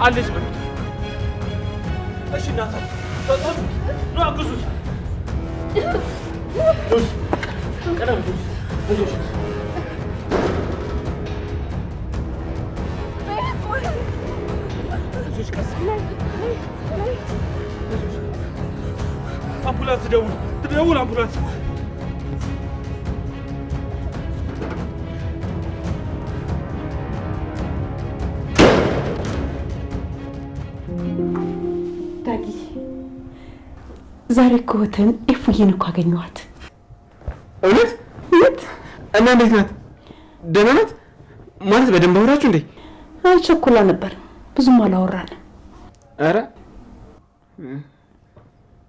አለች በሉት። እሺ እናታ ነው አግዙት። ቀደም ብዙ አምቡላንስ ትደውል አምቡላንስ ዳጊ ዛሬ እኮ ወተን ኤፉዬን እኮ አገኘኋት። እውነት? እና እንዴት ናት? ደህና ናት ማለት በደንብ አወራችሁ እንዴ? አይ ቸኩላ ነበር፣ ብዙም አላወራንም። ኧረ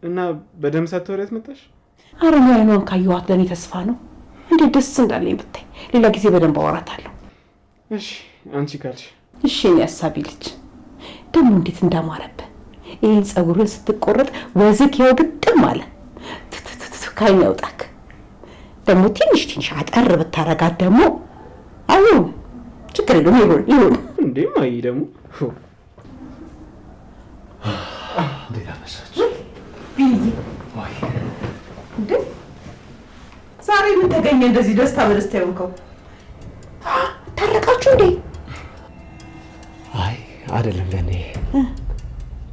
እና በደንብ ሳትወሪያት መጣሽ? ኧረ አይኗን ካየኋት ለእኔ ተስፋ ነው። እንዴት ደስ እንዳለኝ ብታይ። ሌላ ጊዜ በደንብ አወራታለሁ። እሺ አንቺ ካልሽ። እሺ እኔ አሳቢ ልጅ ደግሞ እንዴት እንዳማረብህ ይህን ጸጉርን ስትቆረጥ ወዝክ ይኸው ግጥም አለ። ካይን ያውጣክ። ደግሞ ትንሽ አጠር ብታረጋት ደግሞ አሁን ችግር የለውም ይሁን እንዴ ማይ ደግሞ እንዴት አመሻች? ወይ እንዴ ዛሬ ምን ተገኘ እንደዚህ ደስታ በደስታ የሆንከው? ታረቃችሁ እንዴ? አይ አይደለም ለኔ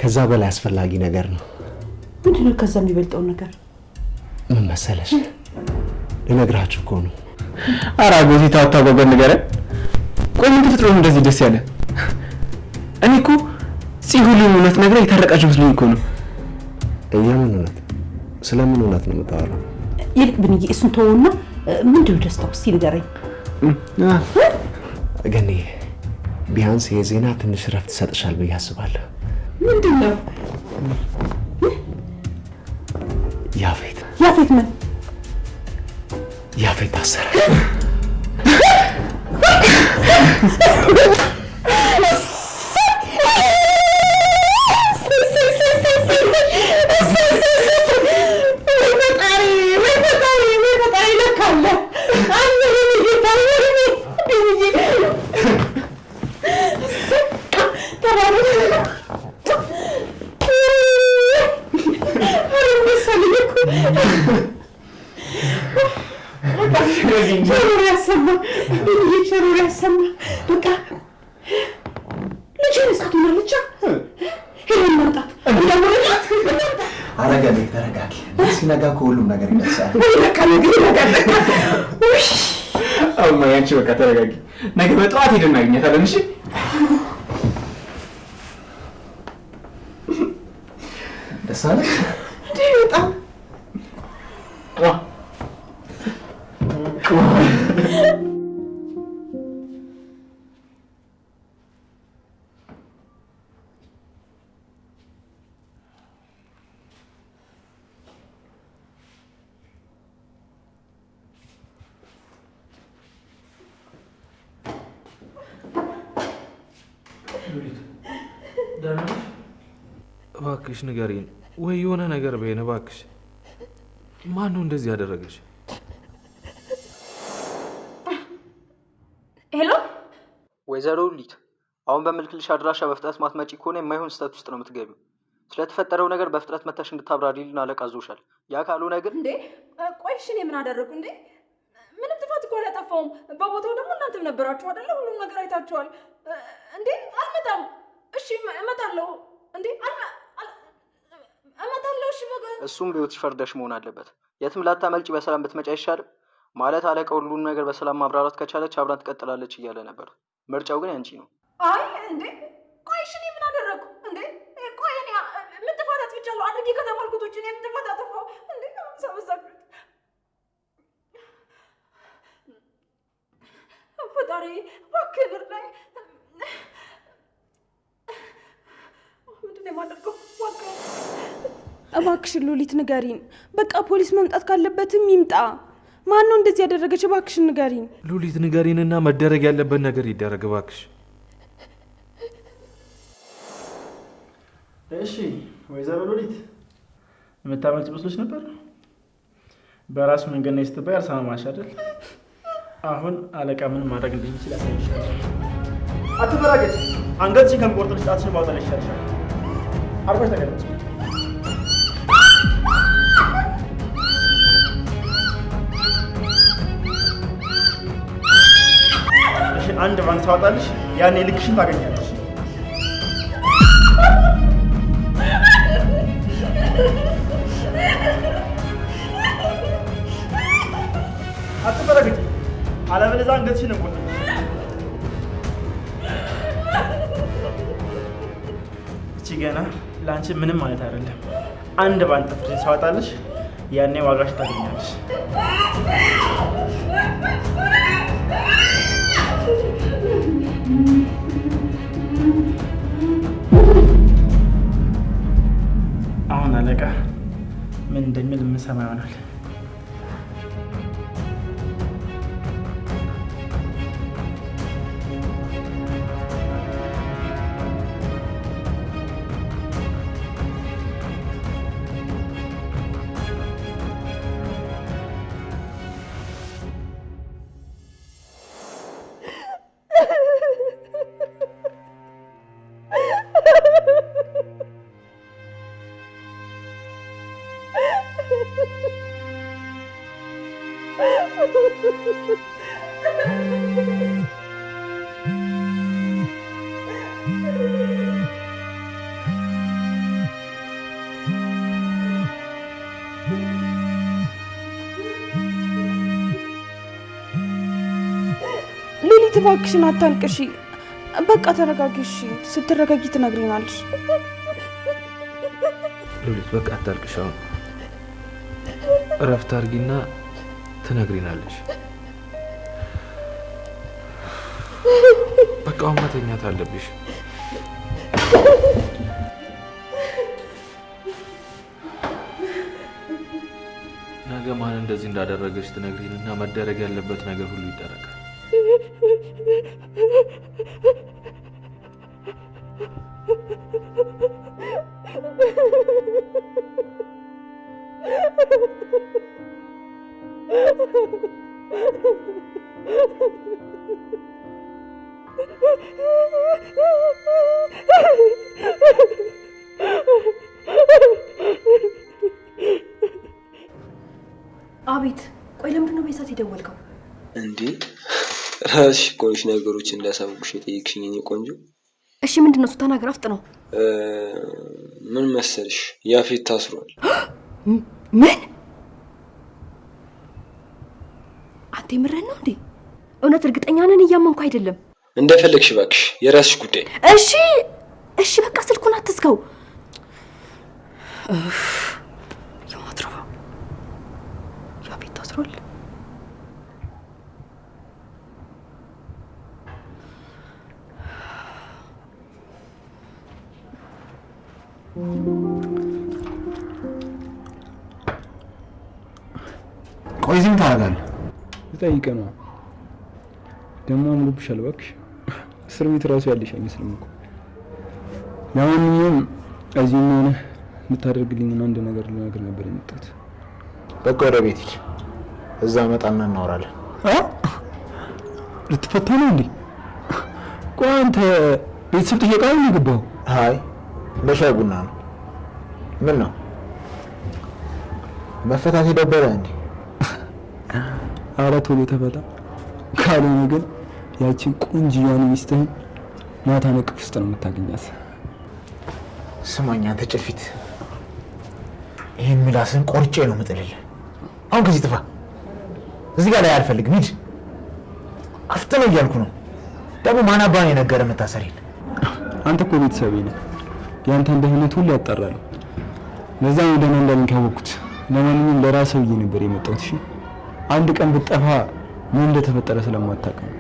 ከዛ በላይ አስፈላጊ ነገር ነው። ምንድነው ከዛ የሚበልጠው ነገር? ምን መሰለሽ ልነግራችሁ እኮ ነው። ኧረ ጎዚ ታታጓጓ ነገር ቆይ ምን ተፈጥሮ ነው እንደዚህ ደስ ያለ? እኔ እኮ ሁሉን እውነት ነገር የታረቃችሁ መስሎኝ እኮ ነው። የምን እውነት? ስለምን እውነት ነው የምታወራው? ይልቅ ብንዬ እሱን ተወውና ምንድነው ደስታው እስቲ ንገረኝ። ግን ቢያንስ የዜና ትንሽ ረፍት ሰጥሻል ብዬ አስባለሁ። ምንድነው? ያፌት ምን? ያፌት ታሰረ። ሲነጋ ሁሉም ነገር ይነሳል። አሁን ያንቺ በቃ ተረጋጊ። ነገ በጠዋት ሄደን እናገኛታለን። እሺ ደስ አለሽ? በጣም እባክሽ ንገሪን ወይ የሆነ ነገር በይን እባክሽ። ማን ነው እንደዚህ ያደረገሽ? ሄሎ ወይዘሮ ሉሊት፣ አሁን በምልክልሽ አድራሻ በፍጥነት ማትመጪ ከሆነ የማይሆን ስህተት ውስጥ ነው የምትገቢው። ስለተፈጠረው ነገር በፍጥነት መታሽ እንድታብራሪልን አለቃ አዞሻል። ያ ካልሆነ ግን እንዴ ቆይ እሺ እኔ ምን አደረኩ እንዴ? ምንም ጥፋት እኮ አላጠፋሁም። በቦታው ደግሞ እናንተም ነበራችሁ አይደለ? ሁሉም ነገር አይታችኋል። እንዴ አልመጣም። እሺ እመጣለሁ። እንዴ እመጣለሁ። እሺ እሱም በህይወትሽ ፈርደሽ መሆን አለበት። የትም ላታመልጪ በሰላም ብትመጪ አይሻልም? ማለት አለቃው ሁሉን ነገር በሰላም ማብራራት ከቻለች አብራን ትቀጥላለች እያለ ነበር። ምርጫው ግን ያንቺ ነው። አይ እንዴ ቆይ እሺ እኔ ምን አደረኩ እንዴ? ቆይ እኔ ምን ጥፋት አጥፍቻለሁ? አድርጌ ከተባልኩት ውጭ እኔ ምን ጥፋት አጠፋሁ እንዴ? ሰበሰብኩት ፈጣሪ እባክህ እርዳኝ። ምንድን ነው የማደርገው? እባክሽ ሉሊት ንገሪን። በቃ ፖሊስ መምጣት ካለበትም ይምጣ። ማን ነው እንደዚህ ያደረገች? እባክሽ ንገሪን። ሉሊት ንገሪንና መደረግ ያለበት ነገር ይደረግ እባክሽ። እሺ ወይዘሮ ሉሊት የምታመልጭ መስሎች ነበር? በራሱ መንገድ ነው ስትባይ አልሰማማሽ አይደል? አሁን አለቃ ምን ማድረግ እንደሚችል ያሳይሻል። አትበራገጭ። አንገትሽን ከምቆርጥልሽ ጣትሽን ማውጣት ይሻልሻል። አርፈሽ ተቀመጭ። እሺ አንድ ባንክ ታወጣልሽ፣ ያኔ ልክሽን ታገኛለሽ። አትበራገጭ፣ አለበለዚያ አንገትሽን እንቆርጥልሽ። እቺ ገና ለአንቺ ምንም ማለት አይደለም። አንድ ባንክ ጥፍርሽን ሳወጣልሽ ያኔ ዋጋሽ ታገኛለሽ። አሁን አለቃ ምን እንደሚል የምንሰማ ይሆናል። ሉሊት እባክሽን አታልቅሺ። በቃ ተረጋጊ። እሺ ስትረጋጊ ትነግሪናለሽ። ሉሊት በቃ አታልቅሽ። አሁን እረፍት አድርጊና ትነግሪናለሽ። በቃ አሁን መተኛት አለብሽ። ነገ ማን እንደዚህ እንዳደረገች ትነግሪንና መደረግ ያለበት ነገር ሁሉ ይደረጋል። አቤት። ቆይ ለምንድን ነው በሰዓት የደወልከው? እንዴ ራስሽ ቆይሽ ነገሮች እንዳሳውቅሽ የጠየቅሽኝ የኔ ቆንጆ። እሺ ምንድን ነው? እሱ ተናገር፣ አፍጥነው። ምን መሰልሽ ያፌት ታስሯል። ምን? አንተ የምርህን ነው እንዴ? እውነት እርግጠኛ ነን? እያመንኩ አይደለም። እንደፈለግሽ እባክሽ፣ የራስሽ ጉዳይ። እሺ እሺ በቃ ስልኩን አትዝጋው። የማትረባ ያፌት ታስሯል። ቆይ ዝም ታደርጋለህ? ልጠይቅህ ነው። ደግሞ አምሮብሻል እባክሽ። እስር ቤት እራሱ ያለሽ አይመስልም እኮ። ለማንኛውም እዚህ ሆነ የምታደርግልኝ አንድ ነገር ልነግር ነበር የመጣሁት። በቃ ወደ ቤት ሂድ፣ እዛ መጣና እናወራለን። ልትፈታ ነው እንዴ? ቆይ አንተ ቤተሰብ ጥየቃ ነው የገባኸው? አይ ለሻይ ቡና ነው። ምን ነው መፈታት የደበረ እንዴ? ኧረ ቶሎ ተፈታ። ካልሆነ ግን ያቺን ቆንጅዬዋን ሚስትህን ማታ ነቅፍ ውስጥ ነው የምታገኛት። ስማኝ አንተ ጭልፊት፣ ይህን ምላስን ቆርጬ ነው የምጥልልህ። አሁን ከዚህ ጥፋ። እዚህ ጋር ላይ አልፈልግም። ሂድ። አፍጥነው እያልኩ ነው። ደግሞ ማን አባን የነገረ መታሰሪን? አንተ እኮ ቤተሰቤ ነህ። ያንተን ደህንነት ሁሉ ያጣራል። ለዛ ነው ደህና እንዳለኝ ካወቅኩት። ለማንኛውም ለራስህ ብዬ ነበር የመጣሁት። እሺ አንድ ቀን ብትጠፋ ምን እንደተፈጠረ ስለማታውቅ ነው።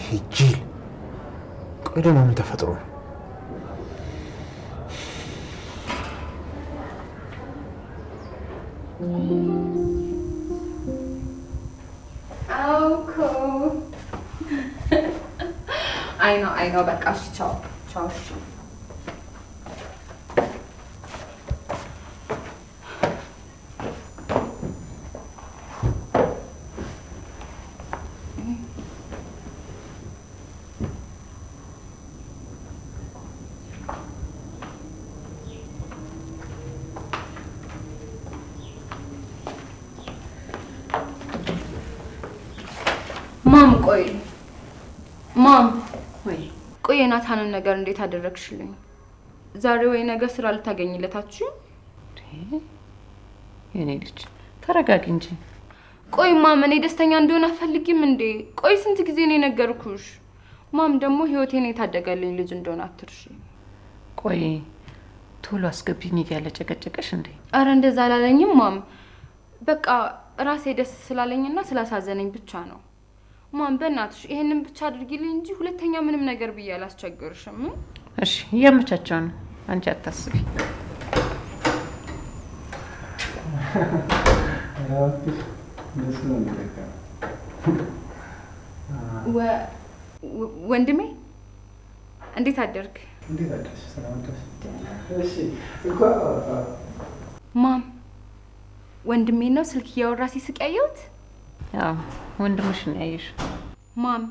ይሄ ጅል። ቆይ ደግሞ ምን ተፈጥሮ ነው? አይ ነው በቃ እሺ፣ ቻው ቻው። እሺ ማም ወይ ቆይ የናታንን ነገር እንዴት አደረግሽልኝ? ዛሬ ወይ ነገ ስራ ልታገኝለታችሁ? የኔ ልጅ ተረጋጊ እንጂ። ቆይ ማም እኔ ደስተኛ እንደሆነ አፈልጊም እንዴ? ቆይ ስንት ጊዜ ነው የነገርኩሽ? ማም ደግሞ ህይወቴን የታደገልኝ ልጅ እንደሆነ አትርሺ። ቆይ ቶሎ አስገቢኝ እያለ ጨቀጨቀሽ እንዴ? አረ እንደዛ አላለኝም ማም። በቃ ራሴ ደስ ስላለኝና ስላሳዘነኝ ብቻ ነው። ማም በእናትሽ ይሄንን ብቻ አድርጊልኝ እንጂ ሁለተኛ ምንም ነገር ብዬ አላስቸግርሽም። እሺ እያመቻቸው ነው፣ አንቺ አታስቢ። ወንድሜ እንዴት አደርክ? ማም ወንድሜ ነው ስልክ እያወራ ሲስቅ ያየሁት? አዎ ወንድምሽ ነው ያየሽ። ማም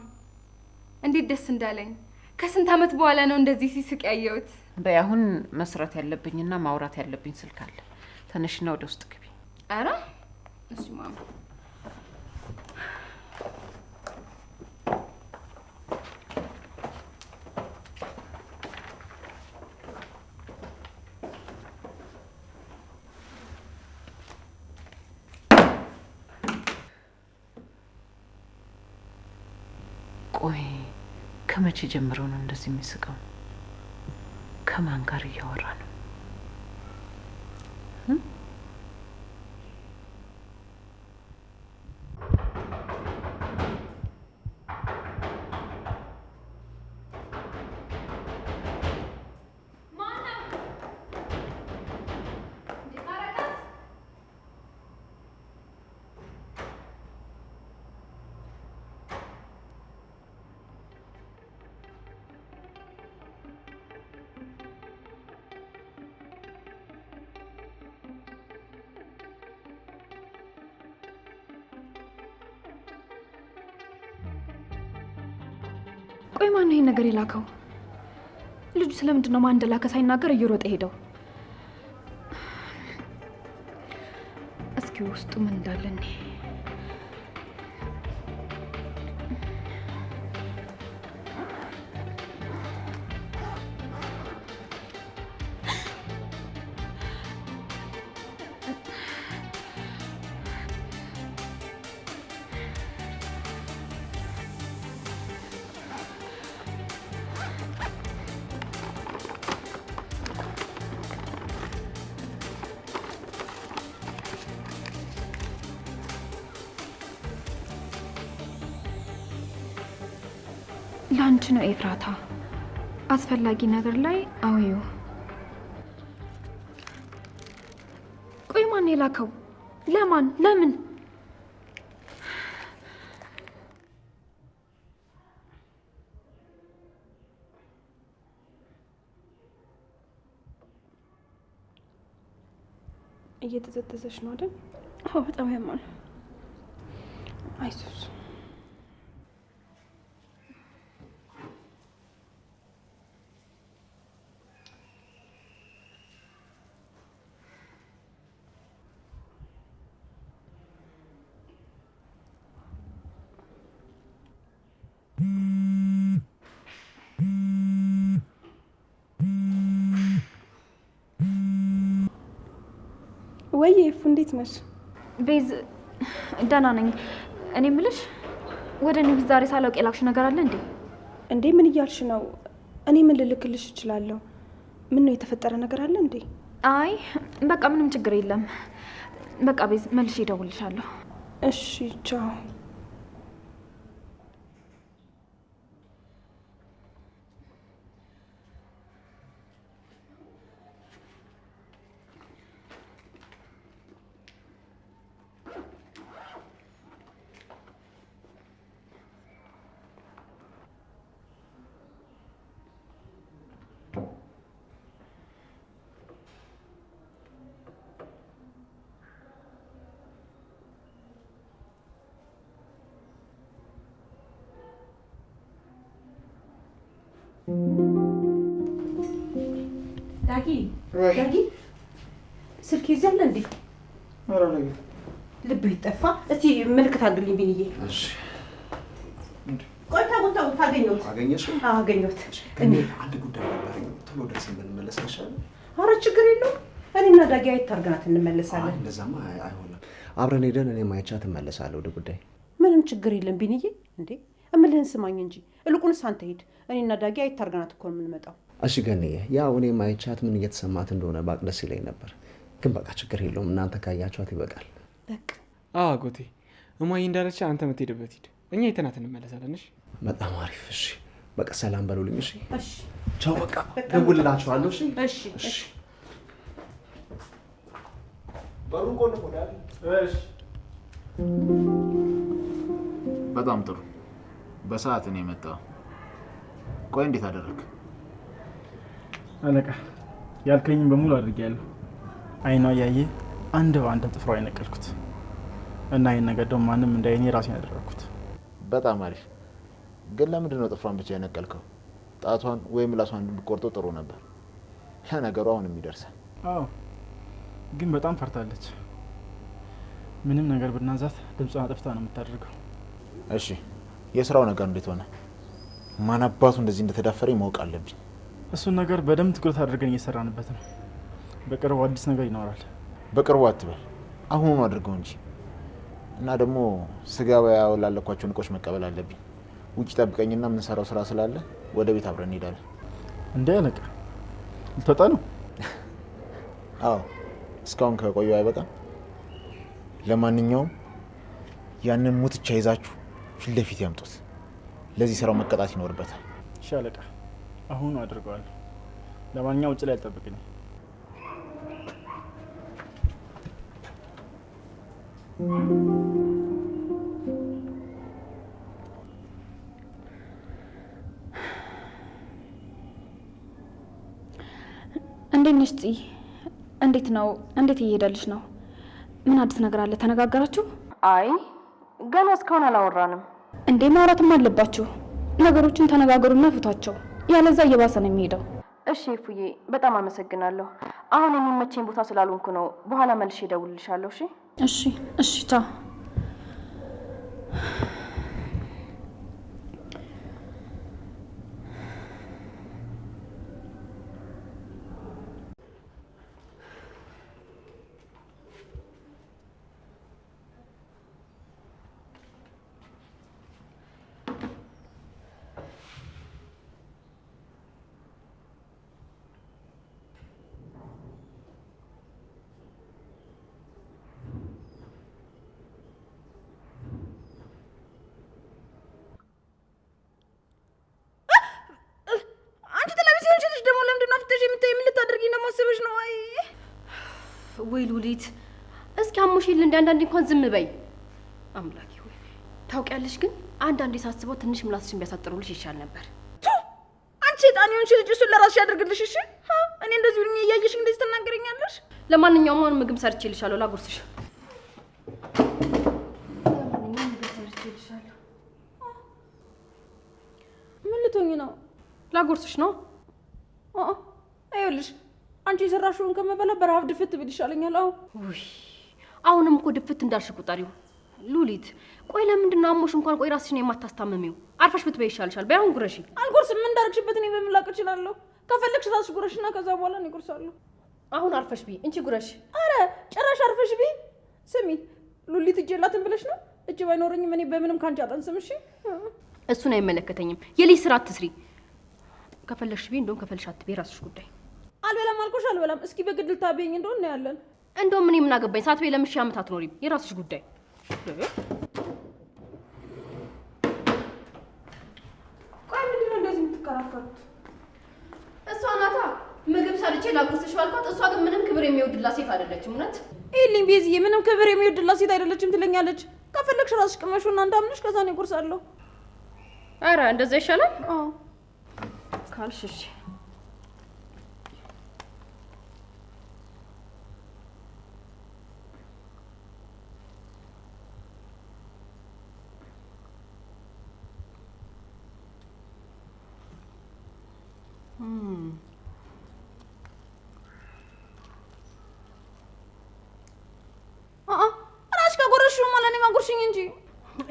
እንዴት ደስ እንዳለኝ። ከስንት ዓመት በኋላ ነው እንደዚህ ሲስቅ ያየሁት። በይ አሁን መስራት ያለብኝና ማውራት ያለብኝ ስልክ አለ። ተነሽና ወደ ውስጥ ግቢ። አረ እሺ ማም። ቆይ ከመቼ ጀምሮ ነው እንደዚህ የሚስቀው? ከማን ጋር እያወራ ነው? ቆይ ማን ነው ይሄን ነገር የላከው? ልጁ ስለምንድን ነው ማን እንደላከ ሳይናገር እየሮጠ ሄደው? እስኪ ውስጡ ምን እንዳለ እንዴ? ላንቺ ነው ኤፍራታ። አስፈላጊ ነገር ላይ አውዩ። ቆይ ማን የላከው? ለማን? ለምን? እየተዘተዘሽ ነው አይደል? አዎ በጣም ያማል። አይዞሽ። ወይ እፉ እንዴት ነሽ? ቤዝ ደህና ነኝ። እኔ የምልሽ ወደ እኔ ዛሬ ሳላውቅ የላክሽ ነገር አለ እንዴ? እንዴ ምን እያልሽ ነው? እኔ ምን ልልክልሽ እችላለሁ? ምን ነው የተፈጠረ ነገር አለ እንዴ? አይ በቃ ምንም ችግር የለም። በቃ ቤዝ መልሼ እደውልልሻለሁ። እሺ ቻው። ዳጊ ዳጊ ስልክ ይዘለ እንዴ? ኧረ ነገ ልብ ይጠፋ። እስቲ ምልክት አድርግልኝ ቢንዬ። እሺ ቆይታ ቦታው ታገኘሁት። አገኘሽ? አገኘሁት። አንድ ጉዳይ ነበረኝ። ቶሎ ደርሰን ብንመለስ አይሻልም? ኧረ ችግር የለውም። እኔና ዳጊ አይታርገናት እንመለሳለን። እንደዛማ አይሆንም። አብረን ሄደን እኔ ማይቻት እመለሳለሁ ወደ ጉዳይ። ምንም ችግር የለም ቢንዬ። እንዴ እምልህን ስማኝ እንጂ እልቁንስ አንተ ሂድ። እኔና ዳጊ አይታርገናት እኮ ነው የምንመጣው። እሺ ገንዬ፣ ያው እኔ ማይቻት ምን እየተሰማት እንደሆነ ባቅ ደስ ይለኝ ነበር፣ ግን በቃ ችግር የለውም። እናንተ ካያችኋት ይበቃል። በቃ አጎቴ እማዬ እንዳለች አንተ የምትሄድበት ሂድ፣ እኛ የተናት እንመለሳለን። እሺ በጣም አሪፍ። እሺ በቃ ሰላም በሉልኝ። እሺ እሺ፣ ቻው። በቃ ደውልላችኋለሁ። እሺ እሺ እሺ። በሩን ቆልፎ ዳል። እሺ በጣም ጥሩ። በሰዓት ነው የመጣው። ቆይ እንዴት አደረክ? አለቃ ያልከኝም በሙሉ አድርጌያለሁ። አይኗ እያየ አንድ በአንድ ጥፍሯ አይነቀልኩት እና ይህን ነገር ደግሞ ማንም እንዳይኔ ራሴን ያደረግኩት። በጣም አሪፍ። ግን ለምንድን ነው ጥፍሯን ብቻ የነቀልከው? ጣቷን ወይም ምላሷን ብቆርጦ ጥሩ ነበር። ያ ነገሩ አሁን የሚደርሳል። አዎ ግን በጣም ፈርታለች። ምንም ነገር ብናዛት ድምጿን አጥፍታ ነው የምታደርገው። እሺ የስራው ነገር እንዴት ሆነ? ማን አባቱ እንደዚህ እንደተዳፈረኝ ማወቅ አለብኝ። እሱን ነገር በደንብ ትኩረት አድርገን እየሰራንበት ነው። በቅርቡ አዲስ ነገር ይኖራል። በቅርቡ አትበል፣ አሁኑኑ አድርገው እንጂ። እና ደግሞ ስጋ ያወላለኳቸውን እቃዎች መቀበል አለብኝ። ውጭ ጠብቀኝና የምንሰራው ስራ ስላለ ወደ ቤት አብረን እንሄዳለን። እንዴ አለቃ ልትወጣ ነው? አዎ እስካሁን ከቆየው አይበቃም። ለማንኛውም ያንን ሙትቻ ይዛችሁ ፊት ለፊት ያምጡት። ለዚህ ስራው መቀጣት ይኖርበታል። እሺ አለቃ አሁኑ አድርገዋለሁ። ለማንኛውም ውጭ ላይ አልጠብቅኝ። እንዴት ነሽ ጽ? እንዴት ነው? እንዴት እየሄደልሽ ነው? ምን አዲስ ነገር አለ? ተነጋገራችሁ? አይ ገና እስካሁን አላወራንም። እንዴ ማውራትም አለባችሁ። ነገሮችን ተነጋገሩና ፍቷቸው። ያለዛ እየባሰ ነው የሚሄደው። እሺ እፉዬ በጣም አመሰግናለሁ። አሁን የሚመቸኝ ቦታ ስላልሆንኩ ነው። በኋላ መልሼ እደውልልሻለሁ። እሺ እሺ እሺ ቻው። ወይ ሉሊት እስኪ አሞሽል እንደ አንዳንዴ እንኳን ዝም በይ። አምላኬ ሆይ ታውቂያለሽ፣ ግን አንዳንዴ ሳስበው ትንሽ ምላስሽን ቢያሳጥሩልሽ ይሻል ነበር። አንቺ ጣኒውን ልጅ እሱን ለራስሽ ያደርግልሽ። እሺ እኔ እንደዚህ ሁሉ እያየሽ እንደዚህ ትናገረኛለሽ? ለማንኛውም አሁን ምግብ ሰርቼልሻለሁ፣ ላጉርስሽ። ምን ልትሆኚ ነው? ላጉርስሽ ነው። አይኸውልሽ አንቺ የሰራሽውን ከመበላ በረሀብ ድፍት ብል ይሻለኛል። ውይ አሁንም እኮ ድፍት እንዳልሽ ቁጠሪው። ሉሊት ቆይ ለምንድን ነው አሞሽ እንኳን ቆይ ራስሽን የማታስታምሚው? አርፈሽ ብትበይ ይሻልሻል። በይ አሁን ጉረሺ። አልጎርስም። ምን እንዳደረግሽበት እኔ በምን ላውቅ እችላለሁ? ከፈለግሽ ራስሽ ጉረሽና ከዛ በኋላ እኔ እጎርሳለሁ። አሁን አርፈሽ ቢ እንቺ ጉረሽ። አረ ጭራሽ አርፈሽ ቢ። ስሚ ሉሊት እጅ የላትም ብለሽ ነው? እጅ ባይኖረኝም እኔ በምንም ካንቺ አጠንስም። እሺ እሱን አይመለከተኝም። የልጅ ስራ አትስሪ። ከፈለግሽ ቢ፣ እንደውም ከፈለግሽ አትበይ፣ ራስሽ ጉዳይ። አልበላም አልኩሽ አልበላም። እስኪ በግድ ልታበይኝ እንደሆነ ነው ያለን። እንደውም እኔ ምን አገባኝ? ሳትበይ ለምን ሺህ ዓመት አትኖሪም? የራስሽ ጉዳይ። ቆይ ምንድን ነው እንደዚህ የምትከራከሩት? እሷ ናታ ምግብ ሰርቼ ላጉርስሽ ባልኳት፣ እሷ ግን ምንም ክብር የሚወድላት ሴት አይደለችም። እውነት ይልኝ ቤዝዬ፣ ምንም ክብር የሚወድላት ሴት አይደለችም ትለኛለች። ከፈለግሽ ራስሽ ቅመሹና እንዳምንሽ ከዛ ነው እጎርሳለሁ። ኧረ እንደዛ ይሻላል። አዎ ካልሽ እሺ።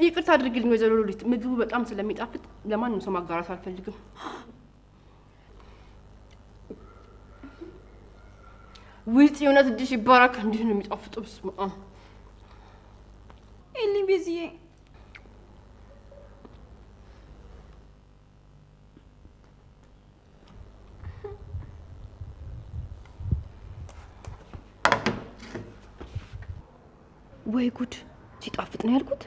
ይቅርታ አድርግልኝ ወይዘሮ ሉሊት፣ ምግቡ በጣም ስለሚጣፍጥ ለማንም ሰው ማጋራት አልፈልግም። ውጪ እውነት እጅሽ ይባረክ። እንዲህ ነው የሚጣፍጠው። በስመ አብ ኤሊ ቤዚዬ ወይ ጉድ! ሲጣፍጥ ነው ያልኩት።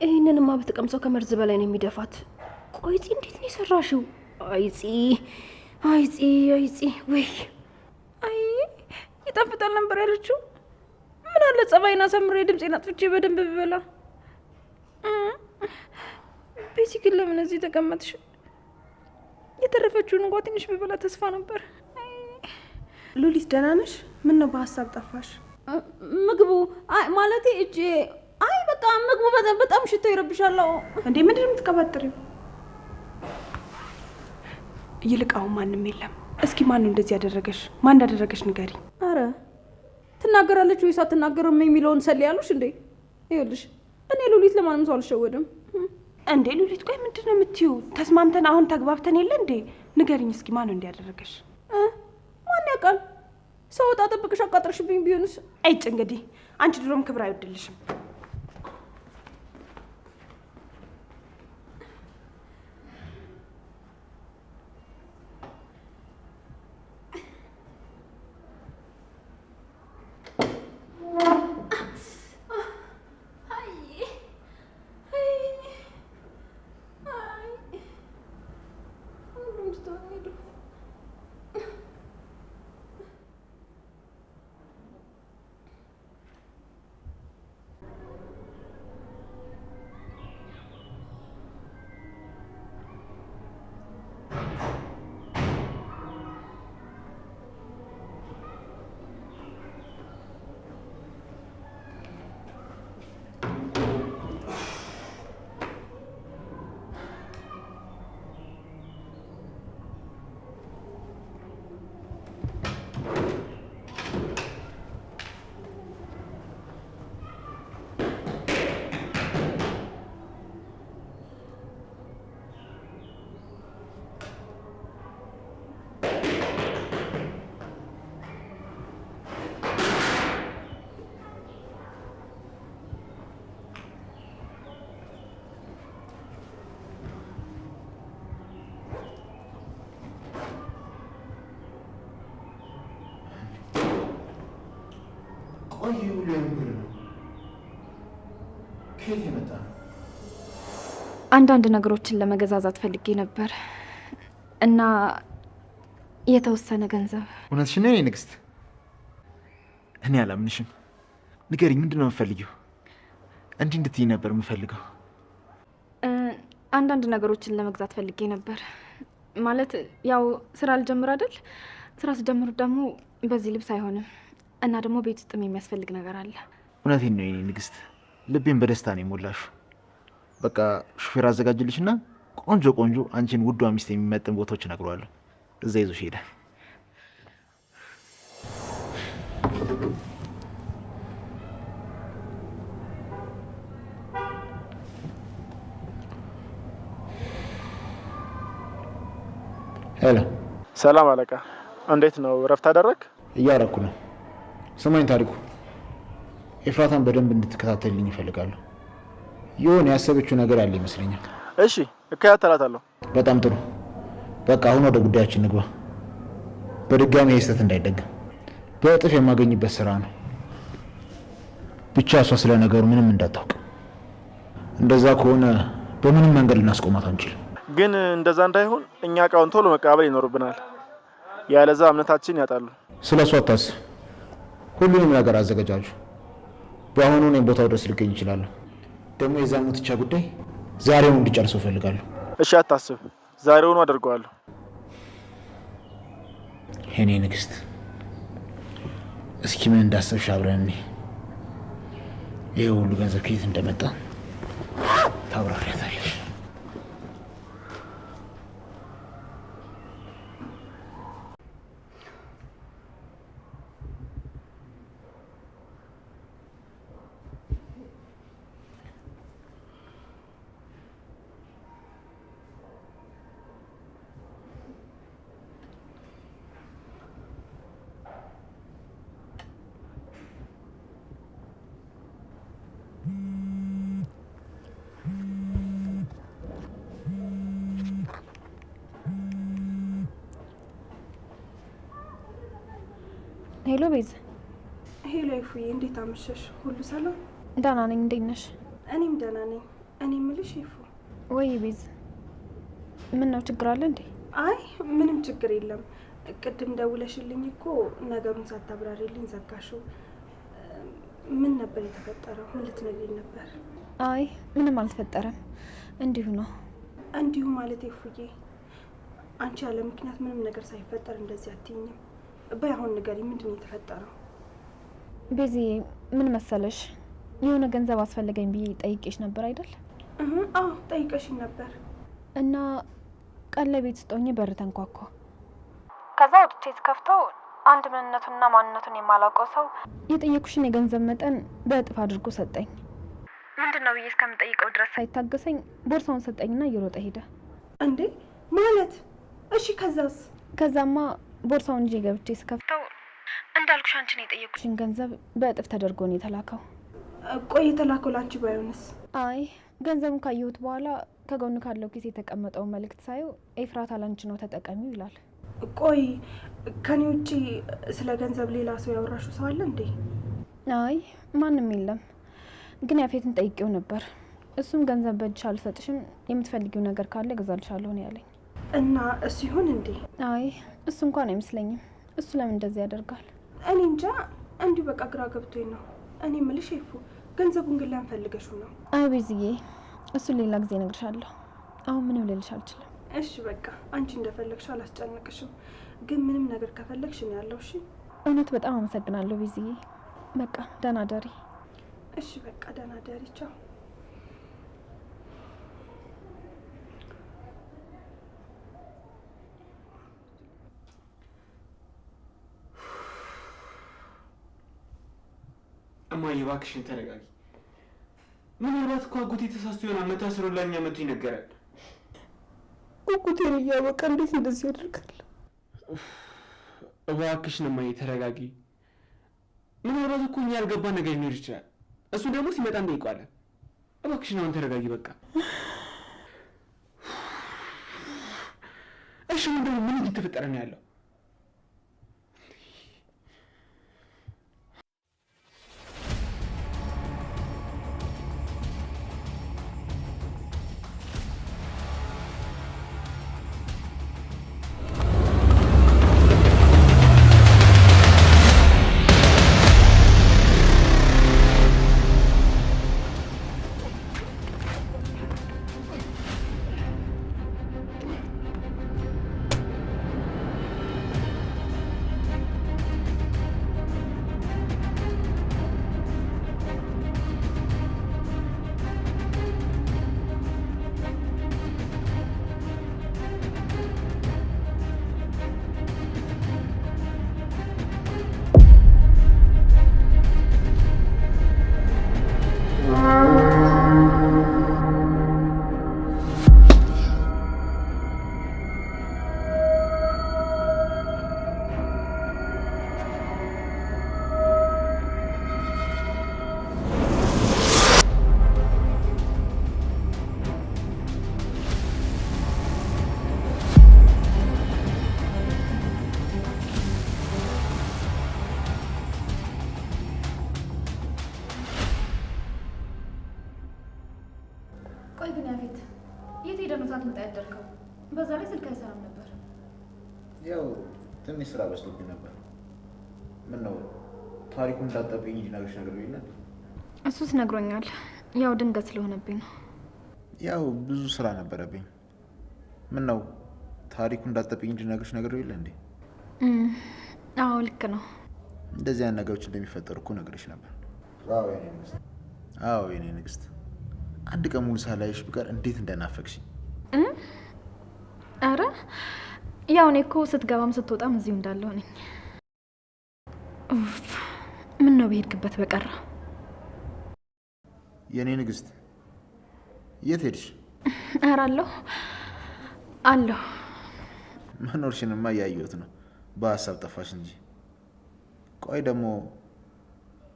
ይሄንንማ በተቀምሰው ከመርዝ በላይ ነው የሚደፋት። ቆይ ፂ እንዴት ነው የሰራሽው? አይፂ አይፂ አይፂ! ወይ አይ ይጣፍጣል ነበር ያለችው። ምን አለ ጸባይና ሰምሬ ድምጼን አጥፍቼ በደንብ ብበላ። ቤዚ ግን ለምን እዚህ ተቀመጥሽ? የተረፈችውን እንኳን ትንሽ ብበላ ተስፋ ነበር። ሉሊት ደህና ነሽ? ምን ነው በሀሳብ ጠፋሽ? ምግቡ ማለቴ እጄ በቃ ምግቡ በጣም ሽቶ ይረብሻል። እንዴ ምንድን ነው የምትቀባጥሪው? ይልቅ አሁን ማንም የለም። እስኪ ማን ነው እንደዚህ ያደረገሽ? ማን እንዳደረገሽ ንገሪ። አረ ትናገራለች ወይስ አትናገርም የሚለውን ሰል ያሉሽ እንዴ? ይኸውልሽ እኔ ሉሊት ለማንም ሰው አልሸወድም። እንዴ ሉሊት ቆይ ምንድን ነው የምትይው? ተስማምተን አሁን ተግባብተን የለ እንዴ? ንገሪኝ እስኪ ማን ነው እንዲያደረገሽ? ማን ያውቃል? ሰው ወጣ ጠብቅሽ አቃጥርሽብኝ ቢሆንስ? አይጭ እንግዲህ አንቺ ድሮም ክብር አይወድልሽም። ቆይ ሁሉ ብር ነው ከየት የመጣ ነው? አንዳንድ ነገሮችን ለመገዛዛት ፈልጌ ነበር እና የተወሰነ ገንዘብ። እውነትሽን ነው የኔ ንግስት? እኔ አላምንሽም። ንገሪኝ፣ ምንድን ነው የምፈልጊው? እንዲህ እንድትይ ነበር የምፈልገው። አንዳንድ ነገሮችን ለመግዛት ፈልጌ ነበር። ማለት ያው ስራ ልጀምር አይደል? ስራ ስጀምር ደግሞ በዚህ ልብስ አይሆንም እና ደግሞ ቤት ውስጥም የሚያስፈልግ ነገር አለ። እውነቴን ነው የኔ ንግስት፣ ልቤን በደስታ ነው የሞላሹ። በቃ ሹፌር አዘጋጅልሽና ቆንጆ ቆንጆ አንቺን ውዷ ሚስት የሚመጥን ቦታዎች እነግረዋለሁ። እዛ ይዞሽ ይሄዳል። ሄሎ። ሰላም አለቃ፣ እንዴት ነው? እረፍት አደረግ? እያረኩ ነው። ስማኝ ታሪኩ፣ ኤፍራታን በደንብ እንድትከታተልልኝ ይፈልጋለሁ። የሆነ ያሰበችው ነገር ያለ ይመስለኛል። እሺ፣ እከታተላታለሁ። በጣም ጥሩ። በቃ አሁን ወደ ጉዳያችን ንግባ። በድጋሚ የስተት እንዳይደገም በእጥፍ የማገኝበት ስራ ነው። ብቻ እሷ ስለ ነገሩ ምንም እንዳታውቅ። እንደዛ ከሆነ በምንም መንገድ ልናስቆማት አንችልም። ግን እንደዛ እንዳይሆን እኛ እቃውን ቶሎ መቀበል ይኖርብናል። ያለዛ እምነታችን ያጣሉ። ስለ እሷ አታስብ። ሁሉንም ነገር አዘገጃጁ። በአሁኑ እኔም ቦታው ድረስ ልገኝ እችላለሁ። ደግሞ የዛ ሙትቻ ጉዳይ ዛሬውን እንዲጨርሰው እፈልጋለሁ። እሺ፣ አታስብ፣ ዛሬውኑ አደርገዋለሁ። የኔ ንግስት፣ እስኪ ምን እንዳሰብሽ አብረን እኔ ይሄ ሁሉ ገንዘብ ከየት እንደመጣ ታብራሪያታለሽ። ሄሎ ቤዝ። ሄሎ ይፉዬ፣ እንዴት አመሸሽ? ሁሉ ሰላም? ደህና ነኝ። እንዴት ነሽ? እኔም ደህና ነኝ። እኔ የምልሽ ይፉ። ወይ ቤዝ፣ ምን ነው ችግር አለ እንዴ? አይ ምንም ችግር የለም። ቅድም ደውለሽልኝ እኮ ነገሩን ሳታብራሪልኝ ዘጋሽው። ምን ነበር የተፈጠረው? ምን ልትነግሪኝ ነበር? አይ ምንም አልተፈጠረም፣ እንዲሁ ነው። እንዲሁ ማለት ይፉዬ፣ አንቺ ያለ ምክንያት ምንም ነገር ሳይፈጠር እንደዚህ አትይኝም። በይ አሁን ንገሪኝ፣ ምንድን ነው የተፈጠረው? ቤዚ፣ ምን መሰለሽ፣ የሆነ ገንዘብ አስፈለገኝ ብዬ ጠይቄሽ ነበር አይደል? አዎ ጠይቀሽኝ ነበር። እና ቀን ለቤት ስጦኝ በር ተንኳኳ። ከዛ ወጥቼ ስከፍተው አንድ ምንነቱንና ማንነቱን የማላውቀው ሰው የጠየኩሽን የገንዘብ መጠን በእጥፍ አድርጎ ሰጠኝ። ምንድን ነው ብዬ እስከምጠይቀው ድረስ ሳይታገሰኝ ቦርሳውን ሰጠኝና እየሮጠ ሄደ። እንዴ ማለት? እሺ ከዛስ? ከዛማ ቦርሳውን ይዤ ገብቼ ስከፍተው እንዳልኩሽ አንቺን የጠየኩሽን ገንዘብ በእጥፍ ተደርጎ ነው የተላከው። ቆይ የተላከው ላንቺ ባይሆንስ? አይ ገንዘቡን ካየሁት በኋላ ከጎኑ ካለው ኪስ የተቀመጠው መልእክት ሳየው ኤፍራታ ላንቺ ነው ተጠቀሚው ይላል። ቆይ ከኔ ውጪ ስለ ገንዘብ ሌላ ሰው ያወራሹ ሰው አለ እንዴ? አይ ማንም የለም፣ ግን ያፌትን ጠይቄው ነበር። እሱም ገንዘብ በእጅሽ አልሰጥሽም፣ የምትፈልጊው ነገር ካለ እገዛልሻለሁ ነው ያለኝ። እና እሱ ይሆን እንዴ? አይ እሱ እንኳን አይመስለኝም። እሱ ለምን እንደዚህ ያደርጋል? እኔ እንጃ፣ እንዲሁ በቃ ግራ ገብቶኝ ነው። እኔ የምልሽ ይፉ፣ ገንዘቡን ግን ለምን ፈልገሽው ነው? አይ ቤዝዬ፣ እሱን ሌላ ጊዜ እነግርሻለሁ። አሁን ምንም ልልሽ አልችልም። እሺ በቃ አንቺ እንደፈለግሽ አላስጨንቅሽም። ግን ምንም ነገር ከፈለግሽ ነው ያለው። እሺ እውነት በጣም አመሰግናለሁ ቤዝዬ። በቃ ደህና ደሪ። እሺ በቃ ደህና ደሪ። ቻው። እማዬ እባክሽን ተረጋጊ። ምናልባት እኮ አጎቴ ተሳስቶ ይሆናል። መታሰሩን ለእኛ መጥቶ ይነገራል። አጎቴን እያወቀ እንዴት እንደዚህ ያደርጋል? እባክሽን እማዬ ተረጋጊ። ምናልባት እኮ እኛ ያልገባን ነገር ሊኖር ይችላል። እሱ ደግሞ ሲመጣ እንጠይቀዋለን። እባክሽን አሁን ተረጋጊ በቃ። እሺ ምንድነው? ምን እየተፈጠረ ነው ያለው? ቆይ ግን ያፌት የት ሄደህ ነው ሳትመጣ ያደርከው? በዛ ላይ ስልክ አይሰራም ነበር። ያው ትንሽ ስራ በዝቶብኝ ነበር። ምን ነው ታሪኩን እንዳጠብኝ እንዲነግርሽ ነገር ይላል። እሱስ ነግሮኛል። ያው ድንገት ስለሆነብኝ ነው። ያው ብዙ ስራ ነበረብኝ። ምን ነው ታሪኩን እንዳጠብኝ እንዲነግርሽ ነገር ይላል እንዴ? አዎ ልክ ነው። እንደዚህ አይነት ነገሮች እንደሚፈጠሩ እኮ ነግርሽ ነበር። አዎ የኔ ንግስት፣ አዎ የኔ ንግስት። አንድ ቀን ሙሉ ሳላይሽ ብቀር እንዴት እንደናፈቅሽ። አረ ያው እኔ እኮ ስትገባም ስትወጣም እዚሁ እንዳለሁ ነኝ። ኡፍ ምን ነው በሄድክበት በቀራ። የኔ ንግስት የት ሄድሽ? ኧረ አለሁ። መኖርሽንማ እያየሁት ነው። በሀሳብ ጠፋሽ እንጂ። ቆይ ደግሞ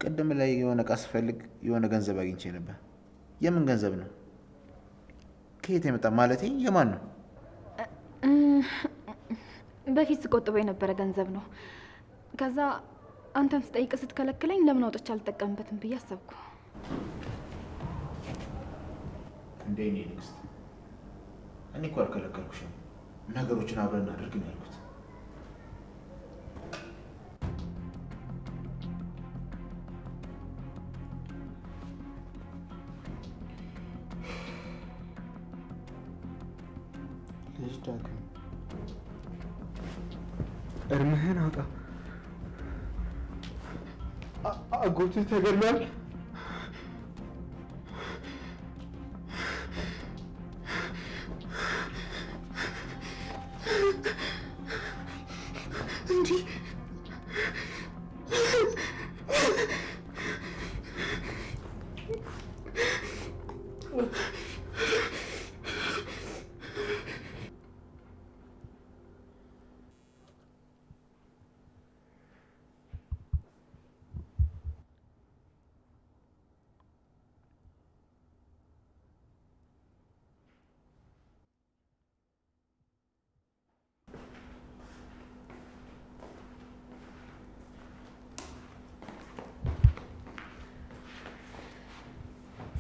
ቅድም ላይ የሆነ እቃ ስፈልግ የሆነ ገንዘብ አግኝቼ ነበር። የምን ገንዘብ ነው? ከየት የመጣ ማለቴ የማን ነው? በፊት ስቆጥበው የነበረ ገንዘብ ነው። ከዛ አንተን ስጠይቅ ስትከለክለኝ ለምን አውጥቼ አልጠቀምበትም ብዬ አሰብኩ። እንዴ እኔ ንግስት፣ እኔ እኮ አልከለከልኩሽም። ነገሮችን አብረን እናድርግ ነው ያልኩት። ልጅ ዳግም እርምህን አውጣ። አጎትህ ተገድሏል። እንዲህ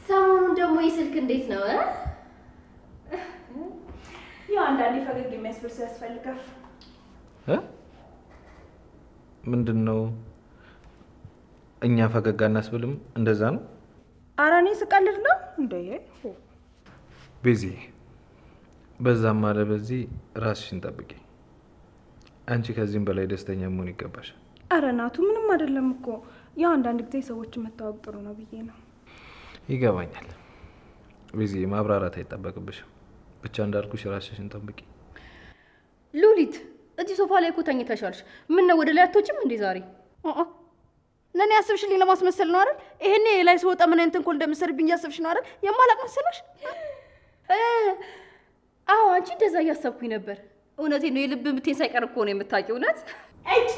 ሰሞኑን ደግሞ የስልክ እንዴት ነው? ያው አንዳንዴ ፈገግ የሚያስብል ሰው ያስፈልጋል። ምንድን ነው እኛ ፈገግ አናስብልም? እንደዛ ነው? ኧረ እኔ ስቀልድ ነው እንዴ? ቤዚ፣ በዛም አለ በዚህ ራስሽን ጠብቂ። አንቺ ከዚህም በላይ ደስተኛ መሆን ይገባሻል። ኧረ ናቱ ምንም አይደለም እኮ ያው አንዳንድ ጊዜ ሰዎችን መታወቅ ጥሩ ነው ብዬ ነው። ይገባኛል ቤዚ፣ ማብራራት አይጠበቅብሽም። ብቻ እንዳልኩሽ ራስሽን ጠብቂ። ሉሊት፣ እዚህ ሶፋ ላይ እኮ ተኝተሻልሽ። ምን ነው ወደ ላይ አትወጪም እንዴ ዛሬ? ለእኔ ያስብሽልኝ ለማስመሰል ነው አይደል? ይሄኔ ላይ ስወጣ ምን አይነት ተንኮል እንደምትሰርብኝ እያሰብሽ ነው አይደል? የማላቅ መሰለሽ? አዎ አንቺ እንደዛ እያሰብኩኝ ነበር። እውነቴን ነው። የልብ ምቴን ሳይቀር እኮ ነው የምታውቂው። እውነት አይት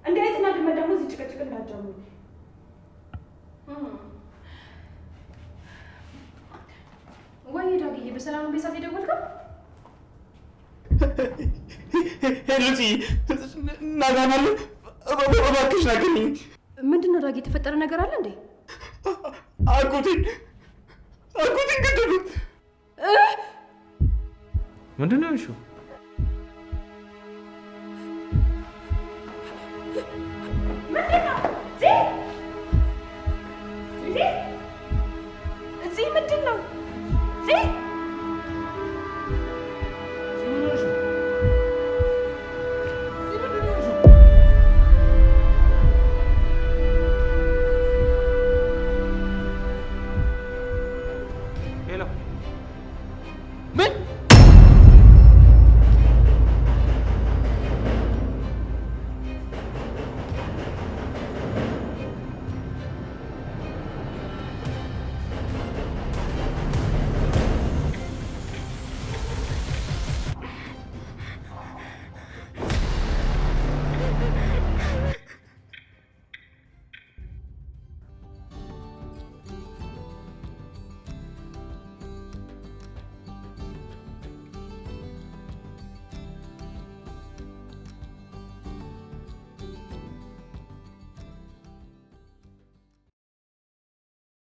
እንደ አይጥና ድመት ደግሞ እዚህ ጭቅጭቅ እንዳትጀምሩ። ወይ ዳግዬ፣ በሰላም ቤሳት የደወልከው? ሄሉሲ ናጋናለ እባክሽ ናገኝ። ምንድን ነው ዳጊ? የተፈጠረ ነገር አለ እንዴ? አጎቴን ገደሉት። ምንድን ነው ያልሽው?